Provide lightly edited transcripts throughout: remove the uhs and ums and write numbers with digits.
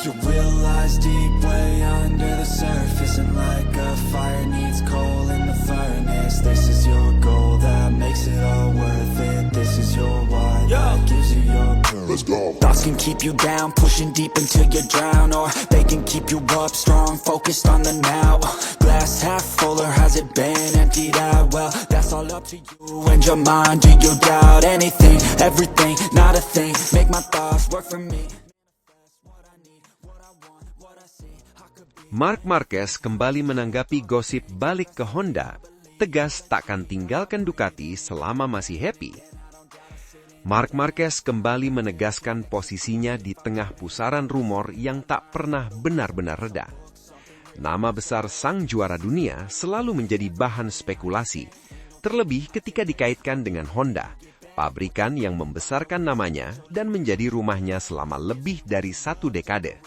You realize deep way under the surface, and like a fire needs coal in the furnace. This is your goal that makes it all worth it. This is your why that gives you your purpose. Let's go. Thoughts can keep you down, pushing deep until you drown, or they can keep you up strong, focused on the now. Glass half full, or has it been emptied out? Well, that's all up to you and your mind. Do you doubt anything, everything, not a thing? Make my thoughts work for me. Marc Marquez kembali menanggapi gosip balik ke Honda, tegas takkan tinggalkan Ducati selama masih happy. Marc Marquez kembali menegaskan posisinya di tengah pusaran rumor yang tak pernah benar-benar reda. Nama besar sang juara dunia selalu menjadi bahan spekulasi, terlebih ketika dikaitkan dengan Honda, pabrikan yang membesarkan namanya dan menjadi rumahnya selama lebih dari 1 dekade.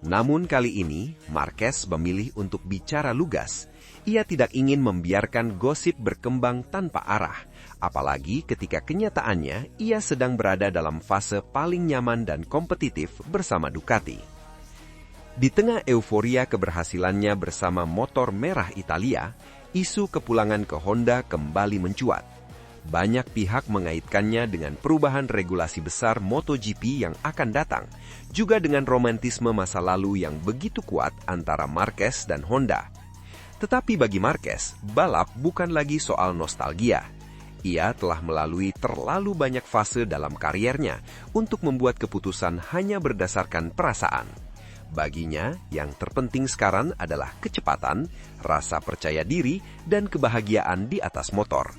Namun kali ini, Marquez memilih untuk bicara lugas. Ia tidak ingin membiarkan gosip berkembang tanpa arah, apalagi ketika kenyataannya ia sedang berada dalam fase paling nyaman dan kompetitif bersama Ducati. Di tengah euforia keberhasilannya bersama motor merah Italia, isu kepulangan ke Honda kembali mencuat. Banyak pihak mengaitkannya dengan perubahan regulasi besar MotoGP yang akan datang, juga dengan romantisme masa lalu yang begitu kuat antara Marquez dan Honda. Tetapi bagi Marquez, balap bukan lagi soal nostalgia. Ia telah melalui terlalu banyak fase dalam kariernya untuk membuat keputusan hanya berdasarkan perasaan. Baginya, yang terpenting sekarang adalah kecepatan, rasa percaya diri, dan kebahagiaan di atas motor.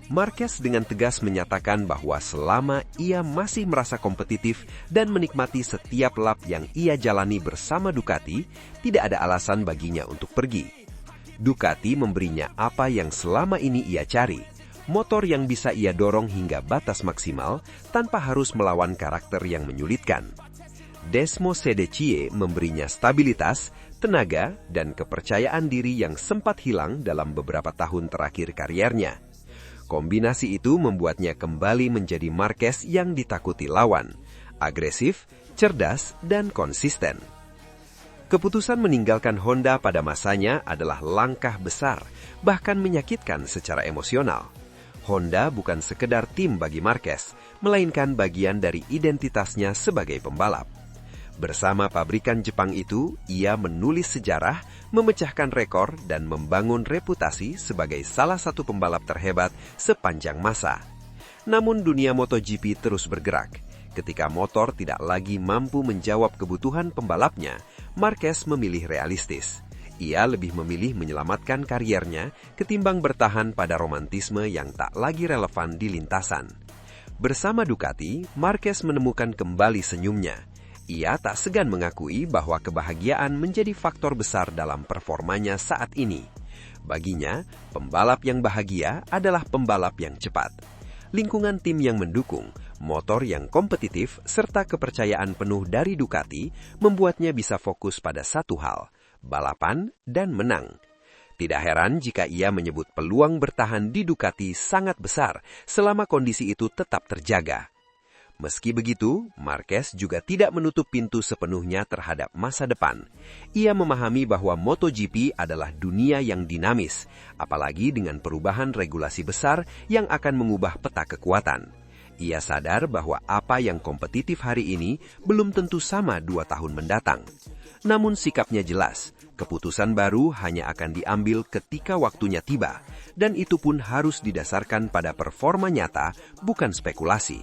Marquez dengan tegas menyatakan bahwa selama ia masih merasa kompetitif dan menikmati setiap lap yang ia jalani bersama Ducati, tidak ada alasan baginya untuk pergi. Ducati memberinya apa yang selama ini ia cari, motor yang bisa ia dorong hingga batas maksimal tanpa harus melawan karakter yang menyulitkan. Desmo Cedecchie memberinya stabilitas, tenaga, dan kepercayaan diri yang sempat hilang dalam beberapa tahun terakhir kariernya. Kombinasi itu membuatnya kembali menjadi Marquez yang ditakuti lawan, agresif, cerdas, dan konsisten. Keputusan meninggalkan Honda pada masanya adalah langkah besar, bahkan menyakitkan secara emosional. Honda bukan sekedar tim bagi Marquez, melainkan bagian dari identitasnya sebagai pembalap. Bersama pabrikan Jepang itu, ia menulis sejarah, memecahkan rekor, dan membangun reputasi sebagai salah satu pembalap terhebat sepanjang masa. Namun dunia MotoGP terus bergerak. Ketika motor tidak lagi mampu menjawab kebutuhan pembalapnya, Marquez memilih realistis. Ia lebih memilih menyelamatkan kariernya ketimbang bertahan pada romantisme yang tak lagi relevan di lintasan. Bersama Ducati, Marquez menemukan kembali senyumnya. Ia tak segan mengakui bahwa kebahagiaan menjadi faktor besar dalam performanya saat ini. Baginya, pembalap yang bahagia adalah pembalap yang cepat. Lingkungan tim yang mendukung, motor yang kompetitif, serta kepercayaan penuh dari Ducati membuatnya bisa fokus pada satu hal, balapan dan menang. Tidak heran jika ia menyebut peluang bertahan di Ducati sangat besar selama kondisi itu tetap terjaga. Meski begitu, Marquez juga tidak menutup pintu sepenuhnya terhadap masa depan. Ia memahami bahwa MotoGP adalah dunia yang dinamis, apalagi dengan perubahan regulasi besar yang akan mengubah peta kekuatan. Ia sadar bahwa apa yang kompetitif hari ini belum tentu sama 2 tahun mendatang. Namun sikapnya jelas, keputusan baru hanya akan diambil ketika waktunya tiba, dan itu pun harus didasarkan pada performa nyata, bukan spekulasi.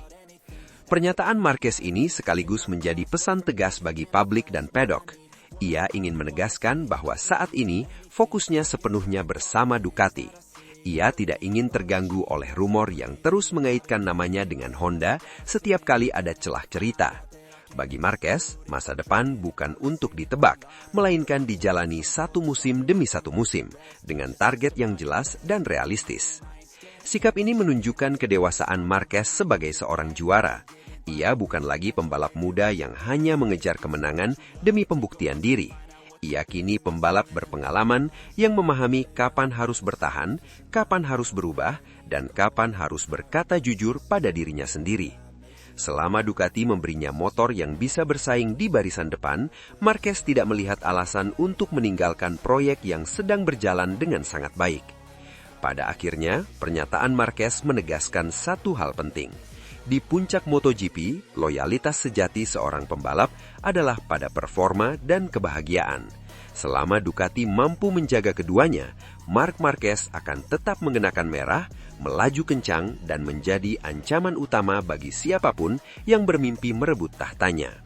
Pernyataan Marquez ini sekaligus menjadi pesan tegas bagi publik dan paddock. Ia ingin menegaskan bahwa saat ini fokusnya sepenuhnya bersama Ducati. Ia tidak ingin terganggu oleh rumor yang terus mengaitkan namanya dengan Honda setiap kali ada celah cerita. Bagi Marquez, masa depan bukan untuk ditebak, melainkan dijalani satu musim demi satu musim, dengan target yang jelas dan realistis. Sikap ini menunjukkan kedewasaan Marquez sebagai seorang juara. Ia bukan lagi pembalap muda yang hanya mengejar kemenangan demi pembuktian diri. Ia kini pembalap berpengalaman yang memahami kapan harus bertahan, kapan harus berubah, dan kapan harus berkata jujur pada dirinya sendiri. Selama Ducati memberinya motor yang bisa bersaing di barisan depan, Marquez tidak melihat alasan untuk meninggalkan proyek yang sedang berjalan dengan sangat baik. Pada akhirnya, pernyataan Marquez menegaskan satu hal penting. Di puncak MotoGP, loyalitas sejati seorang pembalap adalah pada performa dan kebahagiaan. Selama Ducati mampu menjaga keduanya, Marc Marquez akan tetap mengenakan merah, melaju kencang, dan menjadi ancaman utama bagi siapapun yang bermimpi merebut tahtanya.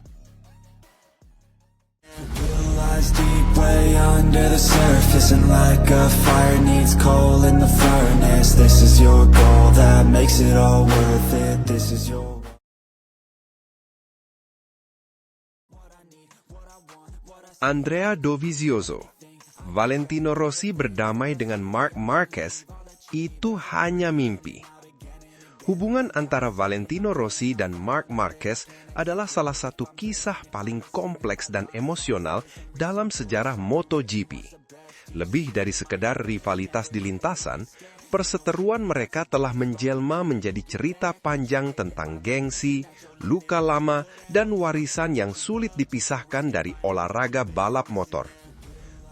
Deep way under the surface, and like a fire needs coal in the furnace. This is your goal that makes it all worth it. This is your Andrea Dovizioso, Valentino Rossi berdamai dengan Marc Marquez itu hanya mimpi. Hubungan antara Valentino Rossi dan Marc Marquez adalah salah satu kisah paling kompleks dan emosional dalam sejarah MotoGP. Lebih dari sekedar rivalitas di lintasan, perseteruan mereka telah menjelma menjadi cerita panjang tentang gengsi, luka lama, dan warisan yang sulit dipisahkan dari olahraga balap motor.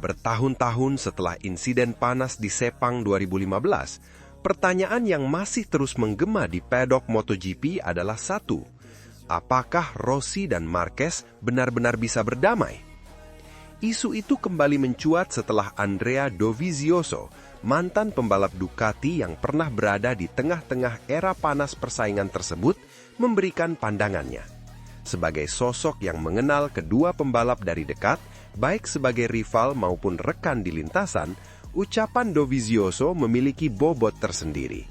Bertahun-tahun setelah insiden panas di Sepang 2015, pertanyaan yang masih terus menggema di paddock MotoGP adalah satu: apakah Rossi dan Marquez benar-benar bisa berdamai? Isu itu kembali mencuat setelah Andrea Dovizioso, mantan pembalap Ducati yang pernah berada di tengah-tengah era panas persaingan tersebut, memberikan pandangannya. Sebagai sosok yang mengenal kedua pembalap dari dekat, baik sebagai rival maupun rekan di lintasan, ucapan Dovizioso memiliki bobot tersendiri.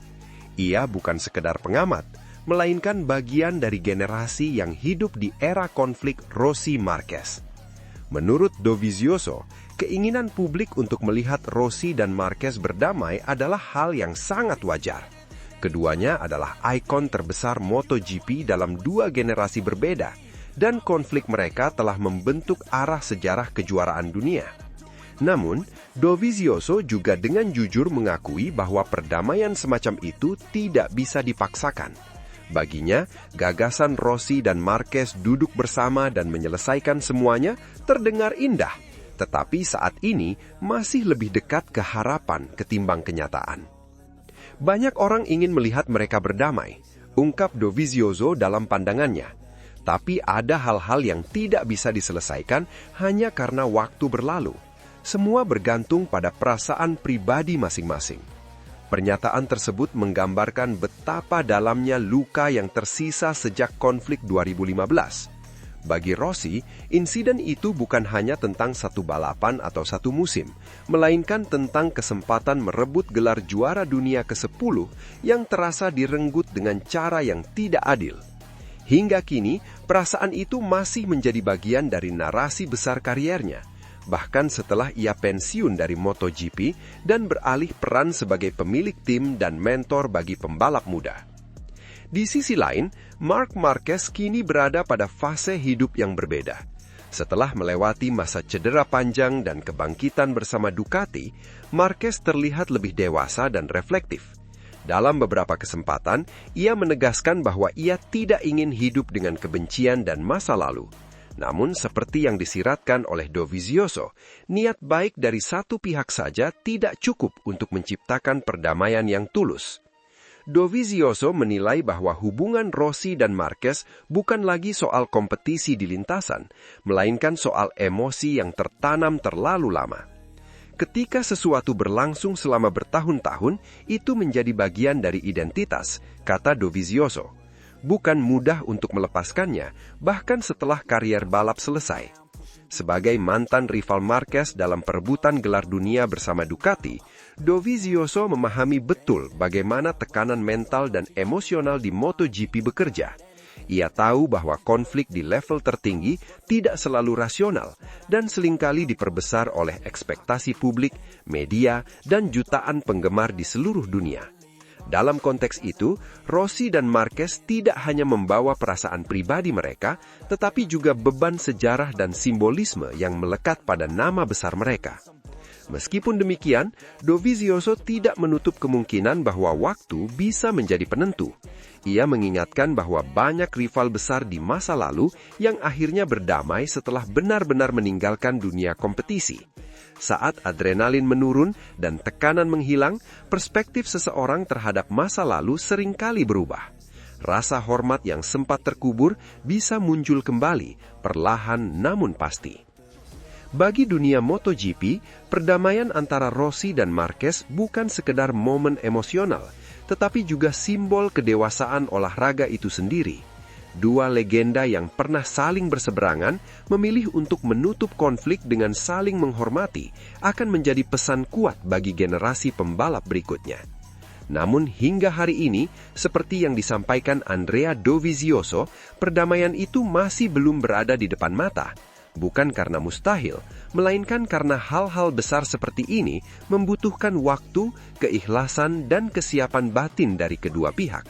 Ia bukan sekedar pengamat, melainkan bagian dari generasi yang hidup di era konflik Rossi-Marquez. Menurut Dovizioso, keinginan publik untuk melihat Rossi dan Marquez berdamai adalah hal yang sangat wajar. Keduanya adalah ikon terbesar MotoGP dalam dua generasi berbeda, dan konflik mereka telah membentuk arah sejarah kejuaraan dunia. Namun, Dovizioso juga dengan jujur mengakui bahwa perdamaian semacam itu tidak bisa dipaksakan. Baginya, gagasan Rossi dan Marquez duduk bersama dan menyelesaikan semuanya terdengar indah, tetapi saat ini masih lebih dekat ke harapan ketimbang kenyataan. Banyak orang ingin melihat mereka berdamai, ungkap Dovizioso dalam pandangannya. Tapi ada hal-hal yang tidak bisa diselesaikan hanya karena waktu berlalu. Semua bergantung pada perasaan pribadi masing-masing. Pernyataan tersebut menggambarkan betapa dalamnya luka yang tersisa sejak konflik 2015. Bagi Rossi, insiden itu bukan hanya tentang satu balapan atau satu musim, melainkan tentang kesempatan merebut gelar juara dunia ke-10 yang terasa direnggut dengan cara yang tidak adil. Hingga kini, perasaan itu masih menjadi bagian dari narasi besar kariernya, bahkan setelah ia pensiun dari MotoGP dan beralih peran sebagai pemilik tim dan mentor bagi pembalap muda. Di sisi lain, Marc Marquez kini berada pada fase hidup yang berbeda. Setelah melewati masa cedera panjang dan kebangkitan bersama Ducati, Marquez terlihat lebih dewasa dan reflektif. Dalam beberapa kesempatan, ia menegaskan bahwa ia tidak ingin hidup dengan kebencian dan masa lalu. Namun, seperti yang disiratkan oleh Dovizioso, niat baik dari satu pihak saja tidak cukup untuk menciptakan perdamaian yang tulus. Dovizioso menilai bahwa hubungan Rossi dan Marquez bukan lagi soal kompetisi di lintasan, melainkan soal emosi yang tertanam terlalu lama. Ketika sesuatu berlangsung selama bertahun-tahun, itu menjadi bagian dari identitas, kata Dovizioso. Bukan mudah untuk melepaskannya, bahkan setelah karier balap selesai. Sebagai mantan rival Marquez dalam perebutan gelar dunia bersama Ducati, Dovizioso memahami betul bagaimana tekanan mental dan emosional di MotoGP bekerja. Ia tahu bahwa konflik di level tertinggi tidak selalu rasional dan seringkali diperbesar oleh ekspektasi publik, media, dan jutaan penggemar di seluruh dunia. Dalam konteks itu, Rossi dan Marquez tidak hanya membawa perasaan pribadi mereka, tetapi juga beban sejarah dan simbolisme yang melekat pada nama besar mereka. Meskipun demikian, Dovizioso tidak menutup kemungkinan bahwa waktu bisa menjadi penentu. ia mengingatkan bahwa banyak rival besar di masa lalu yang akhirnya berdamai setelah benar-benar meninggalkan dunia kompetisi. Saat adrenalin menurun dan tekanan menghilang, perspektif seseorang terhadap masa lalu seringkali berubah. Rasa hormat yang sempat terkubur bisa muncul kembali, perlahan namun pasti. Bagi dunia MotoGP, perdamaian antara Rossi dan Marquez bukan sekedar momen emosional, tetapi juga simbol kedewasaan olahraga itu sendiri. Dua legenda yang pernah saling berseberangan memilih untuk menutup konflik dengan saling menghormati akan menjadi pesan kuat bagi generasi pembalap berikutnya. Namun hingga hari ini, seperti yang disampaikan Andrea Dovizioso, perdamaian itu masih belum berada di depan mata. Bukan karena mustahil, melainkan karena hal-hal besar seperti ini membutuhkan waktu, keikhlasan, dan kesiapan batin dari kedua pihak.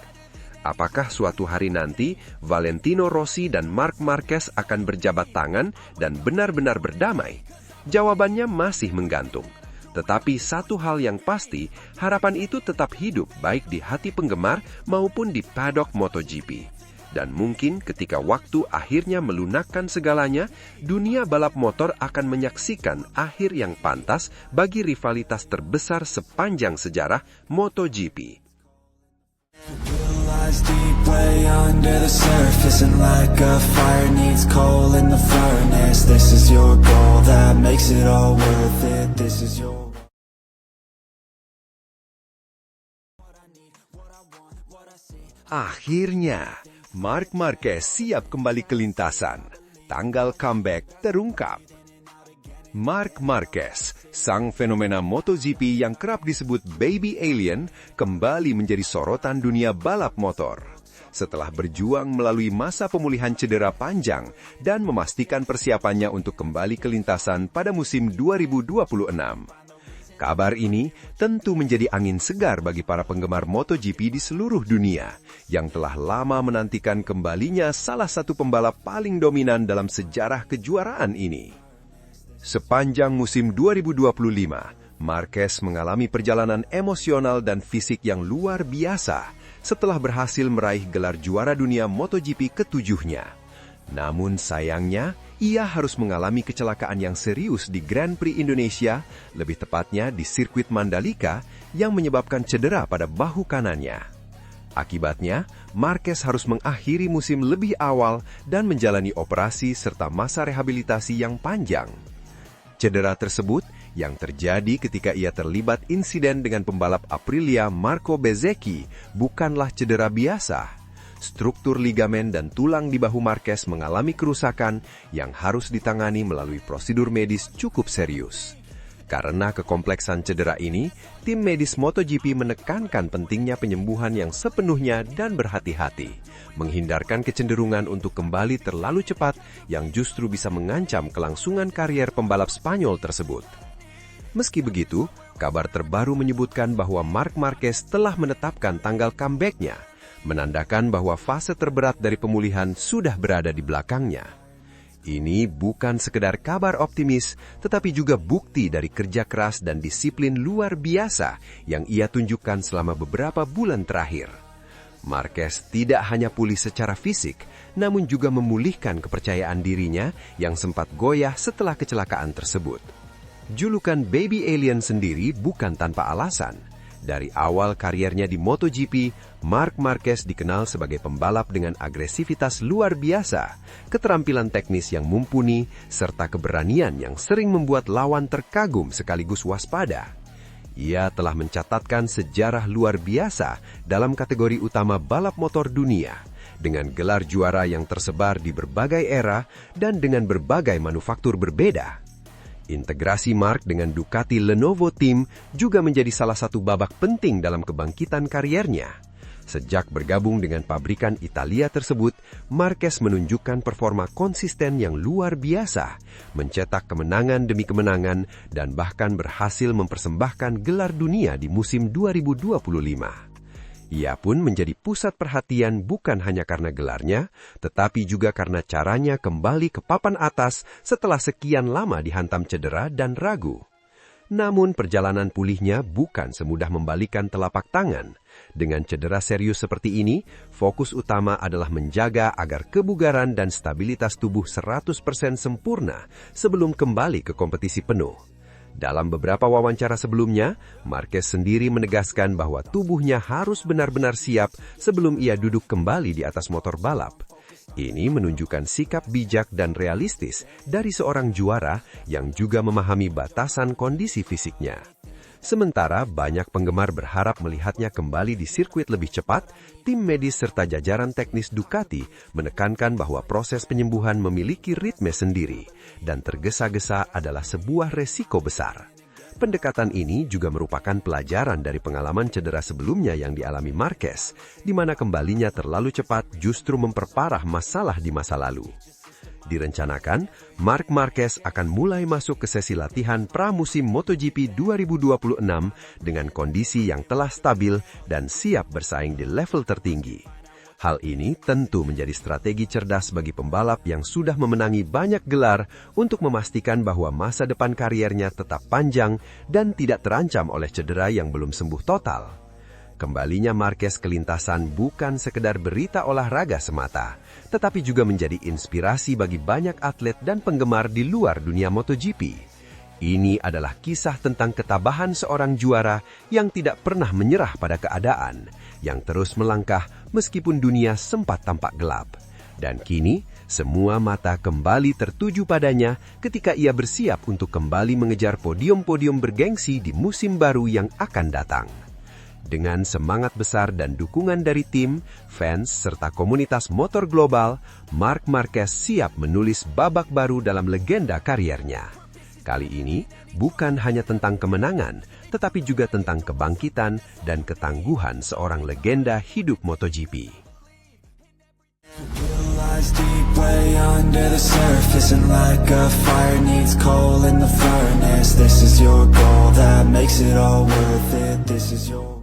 Apakah suatu hari nanti Valentino Rossi dan Marc Marquez akan berjabat tangan dan benar-benar berdamai? Jawabannya masih menggantung. Tetapi satu hal yang pasti, harapan itu tetap hidup baik di hati penggemar maupun di paddock MotoGP. Dan mungkin ketika waktu akhirnya melunakkan segalanya, dunia balap motor akan menyaksikan akhir yang pantas bagi rivalitas terbesar sepanjang sejarah MotoGP. Lies deep way under the surface, and like a fire needs coal in the furnace. This is your goal that makes it all worth it. This is your Akhirnya, Marc Marquez siap kembali ke lintasan. Tanggal comeback terungkap. Marc Marquez, sang fenomena MotoGP yang kerap disebut Baby Alien, kembali menjadi sorotan dunia balap motor. Setelah berjuang melalui masa pemulihan cedera panjang dan memastikan persiapannya untuk kembali ke lintasan pada musim 2026. Kabar ini tentu menjadi angin segar bagi para penggemar MotoGP di seluruh dunia yang telah lama menantikan kembalinya salah satu pembalap paling dominan dalam sejarah kejuaraan ini. Sepanjang musim 2025, Marquez mengalami perjalanan emosional dan fisik yang luar biasa setelah berhasil meraih gelar juara dunia MotoGP ketujuhnya. Namun sayangnya, ia harus mengalami kecelakaan yang serius di Grand Prix Indonesia, lebih tepatnya di sirkuit Mandalika, yang menyebabkan cedera pada bahu kanannya. Akibatnya, Marquez harus mengakhiri musim lebih awal dan menjalani operasi serta masa rehabilitasi yang panjang. Cedera tersebut yang terjadi ketika ia terlibat insiden dengan pembalap Aprilia Marco Bezzecchi bukanlah cedera biasa. Struktur ligamen dan tulang di bahu Marquez mengalami kerusakan yang harus ditangani melalui prosedur medis cukup serius. Karena kekompleksan cedera ini, tim medis MotoGP menekankan pentingnya penyembuhan yang sepenuhnya dan berhati-hati, menghindarkan kecenderungan untuk kembali terlalu cepat yang justru bisa mengancam kelangsungan karier pembalap Spanyol tersebut. Meski begitu, kabar terbaru menyebutkan bahwa Marc Marquez telah menetapkan tanggal comeback-nya, menandakan bahwa fase terberat dari pemulihan sudah berada di belakangnya. Ini bukan sekedar kabar optimis, tetapi juga bukti dari kerja keras dan disiplin luar biasa yang ia tunjukkan selama beberapa bulan terakhir. Marquez tidak hanya pulih secara fisik, namun juga memulihkan kepercayaan dirinya yang sempat goyah setelah kecelakaan tersebut. Julukan Baby Alien sendiri bukan tanpa alasan. Dari awal kariernya di MotoGP, Marc Marquez dikenal sebagai pembalap dengan agresivitas luar biasa, keterampilan teknis yang mumpuni, serta keberanian yang sering membuat lawan terkagum sekaligus waspada. Ia telah mencatatkan sejarah luar biasa dalam kategori utama balap motor dunia, dengan gelar juara yang tersebar di berbagai era dan dengan berbagai manufaktur berbeda. Integrasi Marc dengan Ducati Lenovo Team juga menjadi salah satu babak penting dalam kebangkitan kariernya. Sejak bergabung dengan pabrikan Italia tersebut, Marquez menunjukkan performa konsisten yang luar biasa, mencetak kemenangan demi kemenangan, dan bahkan berhasil mempersembahkan gelar dunia di musim 2025. Ia pun menjadi pusat perhatian bukan hanya karena gelarnya, tetapi juga karena caranya kembali ke papan atas setelah sekian lama dihantam cedera dan ragu. Namun perjalanan pulihnya bukan semudah membalikan telapak tangan. Dengan cedera serius seperti ini, fokus utama adalah menjaga agar kebugaran dan stabilitas tubuh 100% sempurna sebelum kembali ke kompetisi penuh. Dalam beberapa wawancara sebelumnya, Marquez sendiri menegaskan bahwa tubuhnya harus benar-benar siap sebelum ia duduk kembali di atas motor balap. Ini menunjukkan sikap bijak dan realistis dari seorang juara yang juga memahami batasan kondisi fisiknya. Sementara banyak penggemar berharap melihatnya kembali di sirkuit lebih cepat, tim medis serta jajaran teknis Ducati menekankan bahwa proses penyembuhan memiliki ritme sendiri dan tergesa-gesa adalah sebuah resiko besar. Pendekatan ini juga merupakan pelajaran dari pengalaman cedera sebelumnya yang dialami Marquez, di mana kembalinya terlalu cepat justru memperparah masalah di masa lalu. Direncanakan, Marc Marquez akan mulai masuk ke sesi latihan pramusim MotoGP 2026 dengan kondisi yang telah stabil dan siap bersaing di level tertinggi. Hal ini tentu menjadi strategi cerdas bagi pembalap yang sudah memenangi banyak gelar untuk memastikan bahwa masa depan kariernya tetap panjang dan tidak terancam oleh cedera yang belum sembuh total. Kembalinya Marquez ke lintasan bukan sekedar berita olahraga semata, tetapi juga menjadi inspirasi bagi banyak atlet dan penggemar di luar dunia MotoGP. Ini adalah kisah tentang ketabahan seorang juara yang tidak pernah menyerah pada keadaan, yang terus melangkah meskipun dunia sempat tampak gelap. Dan kini, semua mata kembali tertuju padanya ketika ia bersiap untuk kembali mengejar podium-podium bergengsi di musim baru yang akan datang. Dengan semangat besar dan dukungan dari tim, fans, serta komunitas motor global, Marc Marquez siap menulis babak baru dalam legenda kariernya. Kali ini bukan hanya tentang kemenangan, tetapi juga tentang kebangkitan dan ketangguhan seorang legenda hidup MotoGP. Lies deep way under the surface, and like a fire needs coal in the furnace. This is your goal that makes it all worth it. This is your